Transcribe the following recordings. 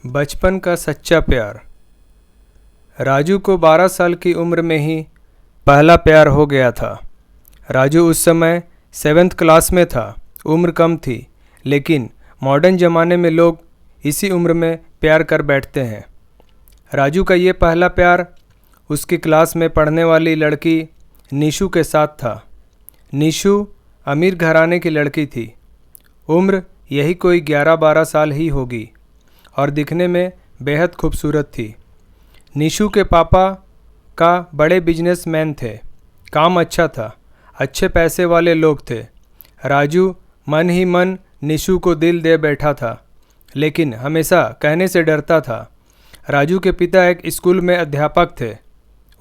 बचपन का सच्चा प्यार। राजू को 12 साल की उम्र में ही पहला प्यार हो गया था। राजू उस समय 7th क्लास में था। उम्र कम थी, लेकिन मॉडर्न ज़माने में लोग इसी उम्र में प्यार कर बैठते हैं। राजू का ये पहला प्यार उसकी क्लास में पढ़ने वाली लड़की निशु के साथ था। निशु अमीर घराने की लड़की थी। उम्र यही कोई 11-12 साल ही होगी और दिखने में बेहद खूबसूरत थी। निशु के पापा का बड़े बिजनेसमैन थे। काम अच्छा था, अच्छे पैसे वाले लोग थे। राजू मन ही मन निशु को दिल दे बैठा था, लेकिन हमेशा कहने से डरता था। राजू के पिता एक स्कूल में अध्यापक थे।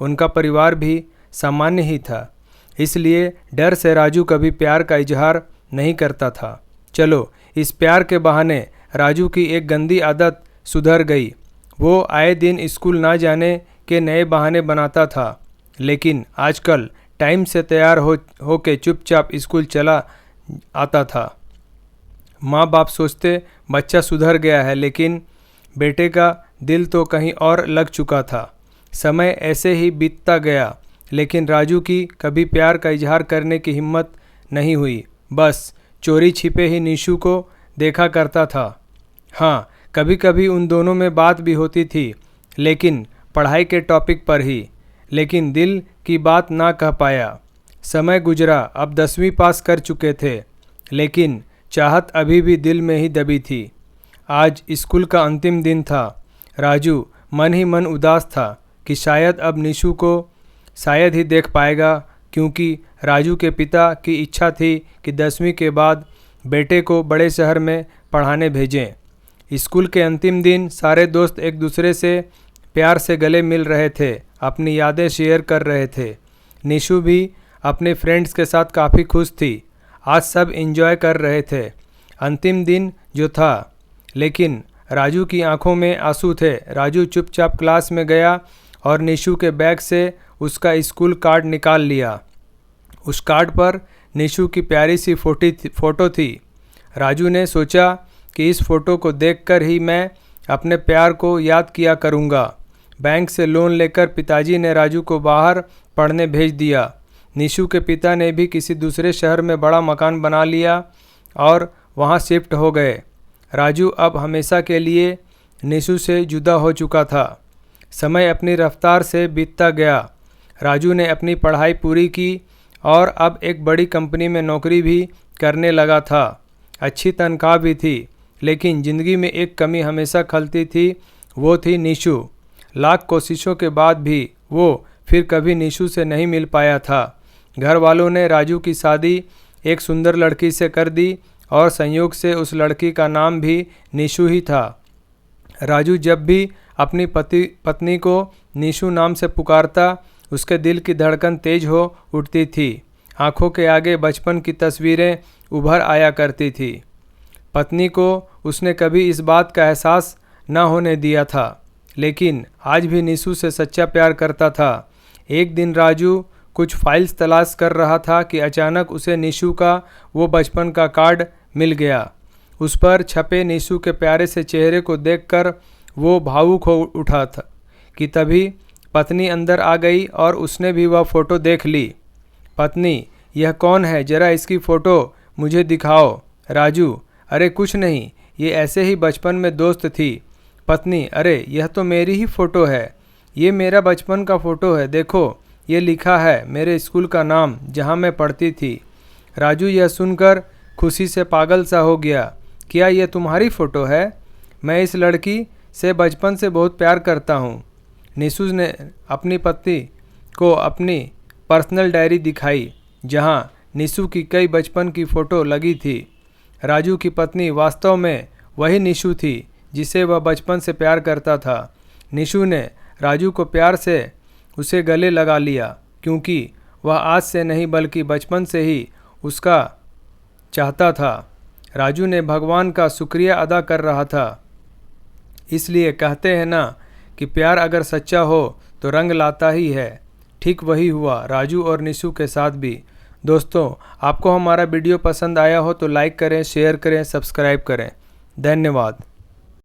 उनका परिवार भी सामान्य ही था, इसलिए डर से राजू कभी प्यार का इजहार नहीं करता था। चलो, इस प्यार के बहाने राजू की एक गंदी आदत सुधर गई। वो आए दिन स्कूल ना जाने के नए बहाने बनाता था, लेकिन आजकल टाइम से तैयार हो के चुपचाप स्कूल चला आता था। माँ बाप सोचते बच्चा सुधर गया है, लेकिन बेटे का दिल तो कहीं और लग चुका था। समय ऐसे ही बीतता गया, लेकिन राजू की कभी प्यार का इजहार करने की हिम्मत नहीं हुई। बस चोरी छिपे ही निशु को देखा करता था। हाँ, कभी कभी उन दोनों में बात भी होती थी, लेकिन पढ़ाई के टॉपिक पर ही। लेकिन दिल की बात ना कह पाया। समय गुजरा, अब 10वीं पास कर चुके थे, लेकिन चाहत अभी भी दिल में ही दबी थी। आज स्कूल का अंतिम दिन था। राजू मन ही मन उदास था कि शायद अब निशु को शायद ही देख पाएगा, क्योंकि राजू के पिता की इच्छा थी कि 10वीं के बाद बेटे को बड़े शहर में पढ़ाने भेजें। स्कूल के अंतिम दिन सारे दोस्त एक दूसरे से प्यार से गले मिल रहे थे, अपनी यादें शेयर कर रहे थे। निशु भी अपने फ्रेंड्स के साथ काफ़ी खुश थी। आज सब एंजॉय कर रहे थे अंतिम दिन जो था, लेकिन राजू की आंखों में आंसू थे। राजू चुपचाप क्लास में गया और निशु के बैग से उसका स्कूल कार्ड निकाल लिया। उस कार्ड पर निशु की प्यारी सी फोटो थी। राजू ने सोचा कि इस फोटो को देखकर ही मैं अपने प्यार को याद किया करूँगा। बैंक से लोन लेकर पिताजी ने राजू को बाहर पढ़ने भेज दिया। निशु के पिता ने भी किसी दूसरे शहर में बड़ा मकान बना लिया और वहाँ शिफ्ट हो गए। राजू अब हमेशा के लिए निशु से जुदा हो चुका था। समय अपनी रफ्तार से बीतता गया। राजू ने अपनी पढ़ाई पूरी की और अब एक बड़ी कंपनी में नौकरी भी करने लगा था। अच्छी तनख्वाह भी थी, लेकिन ज़िंदगी में एक कमी हमेशा खलती थी, वो थी निशु। लाख कोशिशों के बाद भी वो फिर कभी निशु से नहीं मिल पाया था। घर वालों ने राजू की शादी एक सुंदर लड़की से कर दी और संयोग से उस लड़की का नाम भी निशु ही था। राजू जब भी अपनी पत्नी को निशु नाम से पुकारता, उसके दिल की धड़कन तेज हो उठती थी। आंखों के आगे बचपन की तस्वीरें उभर आया करती थी। पत्नी को उसने कभी इस बात का एहसास न होने दिया था, लेकिन आज भी निशु से सच्चा प्यार करता था। एक दिन राजू कुछ फाइल्स तलाश कर रहा था कि अचानक उसे निशु का वो बचपन का कार्ड मिल गया। उस पर छपे निशु के प्यारे से चेहरे को देखकर वो भावुक हो उठा था कि तभी पत्नी अंदर आ गई और उसने भी वह फ़ोटो देख ली। पत्नी, यह कौन है? ज़रा इसकी फ़ोटो मुझे दिखाओ। राजू, अरे कुछ नहीं, ये ऐसे ही बचपन में दोस्त थी। पत्नी, अरे यह तो मेरी ही फ़ोटो है, ये मेरा बचपन का फ़ोटो है, देखो ये लिखा है मेरे स्कूल का नाम जहाँ मैं पढ़ती थी। राजू यह सुनकर खुशी से पागल सा हो गया। क्या यह तुम्हारी फ़ोटो है? मैं इस लड़की से बचपन से बहुत प्यार करता हूँ। निशु ने अपनी पत्नी को अपनी पर्सनल डायरी दिखाई, जहाँ निशु की कई बचपन की फ़ोटो लगी थी। राजू की पत्नी वास्तव में वही निशु थी जिसे वह बचपन से प्यार करता था। निशु ने राजू को प्यार से उसे गले लगा लिया, क्योंकि वह आज से नहीं बल्कि बचपन से ही उसका चाहता था। राजू ने भगवान का शुक्रिया अदा कर रहा था। इसलिए कहते हैं ना कि प्यार अगर सच्चा हो तो रंग लाता ही है। ठीक वही हुआ राजू और निशु के साथ भी। दोस्तों, आपको हमारा वीडियो पसंद आया हो तो लाइक करें, शेयर करें, सब्सक्राइब करें। धन्यवाद।